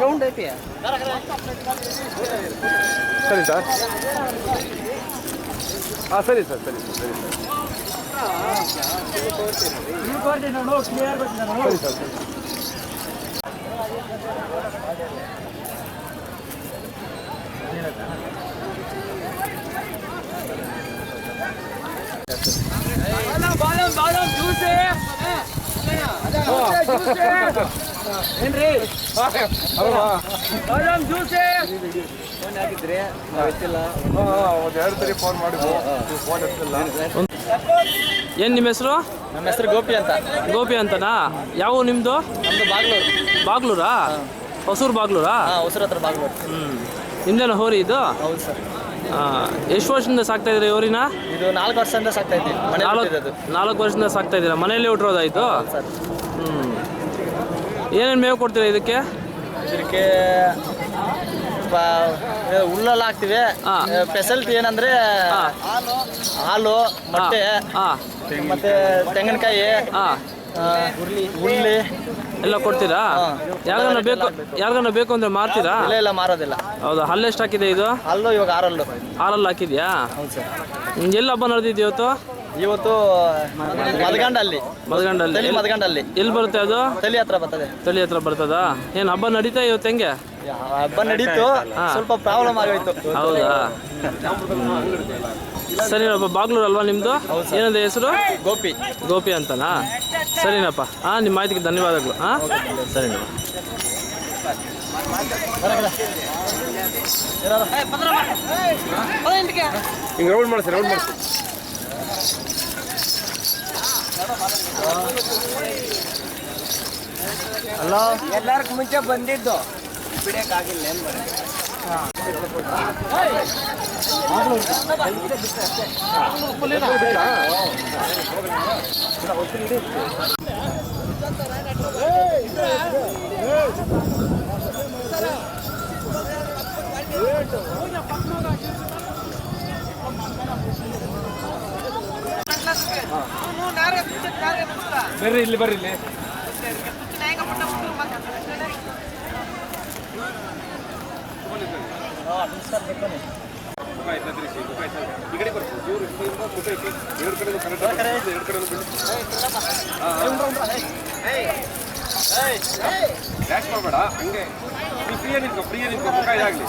Round ಐತಿ ಸರಿ sir. ಹಾಂ ಸರಿ ಸರ್, ಸರಿ ಸರ್, ಸರಿ ಸರ್, ಸರಿ ಸರ್, ಸರಿ. ಏನ್ರಿ ಒಂದು 2 ಸರಿ ಫೋನ್ ಮಾಡಿದ್ವು, ಫೋನ್ ಎತ್ತಿಲ್ಲ. ಏನು ನಿಮ್ಮ ಹೆಸರು? ನಮ್ಮ ಹೆಸರು ಗೋಪಿ ಅಂತ. ಗೋಪಿ ಅಂತನಾ? ಯಾವ ನಿಮ್ಮದು? ನಮ್ಮದು ಬಾಗ್ಲೂರು. ಬಾಗ್ಲೂರಾ? ಹೊಸೂರು ಬಾಗ್ಲೂರಾ? ಹಾಂ, ಹೊಸೂರು ಹತ್ರ ಬಾಗ್ಲೂರು. ನಿಮ್ದೇನ ಹೋರಿ ಇದು? ಹೌದು ಸರ್. ಎಷ್ಟು ವರ್ಷದಿಂದ ಸಾಕ್ತಾ ಇದ್ದೀರಾ ಹೋರಿನ? ಇದು 4 ವರ್ಷದಿಂದ ಸಾಕ್ತಾ ಇದ್ದೀವಿ. 4 ವರ್ಷದಿಂದ ಸಾಕ್ತಾ ಇದ್ದೀರಾ? ಮನೆಯಲ್ಲೇ ಹುಟ್ಟಿರೋದಾಯ್ತು? ಸರ್. ಏನೇನು ಮೇವು ಕೊಡ್ತೀರಾ ಇದಕ್ಕೆ? ಇದಕ್ಕೆ ಹುಲ್ಲೆಲ್ಲ ಹಾಕ್ತಿವಿ. ಸ್ಪೆಷಾಲಿಟಿ ಏನಂದ್ರೆ ಹಾಲು, ಮೊಟ್ಟೆ, ಮತ್ತೆ ತೆಂಗಿನಕಾಯಿ, ಹುಲ್ಲಿ ಎಲ್ಲ ಕೊಡ್ತೀರಾ? ಯಾರಿಗಾನ ಬೇಕು ಅಂದ್ರೆ ಮಾರ್ತೀರಾ? ಇಲ್ಲ, ಮಾರೋದಿಲ್ಲ. ಹೌದಾ? ಹಲ್ಲು ಎಷ್ಟು ಹಾಕಿದೆ ಇದು? ಹಲ್ಲು ಇವಾಗ 6 6 ಹಾಕಿದ್ಯಾ? ಹೌದು ಸರ್. ಎಲ್ಲಿ ಹಬ್ಬ ನಡೆದಿದ್ದು ಇವತ್ತು? ಇವತ್ತು ಮದಗಂಡಲ್ಲಿ. ಮದಗಂಡಲ್ಲಿ. ಎಲ್ಲಿ ಬರುತ್ತೆ ಅದು? ತಲಿ ಹತ್ರ ಬರ್ತದೆ. ತಳಿ ಹತ್ರ ಬರ್ತದಾ? ಏನು ಹಬ್ಬ ನಡೀತಾ ಇವತ್ತು? ಹೆಂಗೆ ಹಬ್ಬ ನಡೀತು, ಸ್ವಲ್ಪ ಪ್ರಾಬ್ಲಮ್ ಆಗೋಯ್ತು. ಹೌದಾ? ಸರಿನಪ್ಪ. ಬಾಗ್ಲೂರು ಅಲ್ವಾ ನಿಮ್ಮದು? ಏನಂದ್ರೆ ಹೆಸರು? ಗೋಪಿ. ಗೋಪಿ ಅಂತನಾ? ಸರಿನಪ್ಪ. ನಿಮ್ಮ ಮಾಹಿತಿಗೆ ಧನ್ಯವಾದಗಳು. ಸರಿನಪ್ಪ. ಹಿಂಗೆ ರೌಂಡ್ ಮಾಡಿಸಿ, ರೌಂಡ್ ಮಾಡಿಸಿ. ಹಲೋ, ಎಲ್ಲರಿಗೂ ಮುಂಚೆ ಬಂದಿದ್ದು ಬಿಡಕ್ಕಾಗಿಲ್ಲ. ಏನು ಮಾಡಿ ಬರ್ರಿ ಇಲ್ಲಿ, ಬರ್ರಿ ಇಲ್ಲಿ. ಡ್ಯಾಶ್ ಮಾಡಬೇಡ, ಹಂಗೆ ಫ್ರೀಯಾಗಿ ನಿಂತ್ಕೊ, ಫ್ರೀಯಾಗಿ ನಿಂತ್ಕೊ, ಮುಖ ಇದಾಗಲಿ.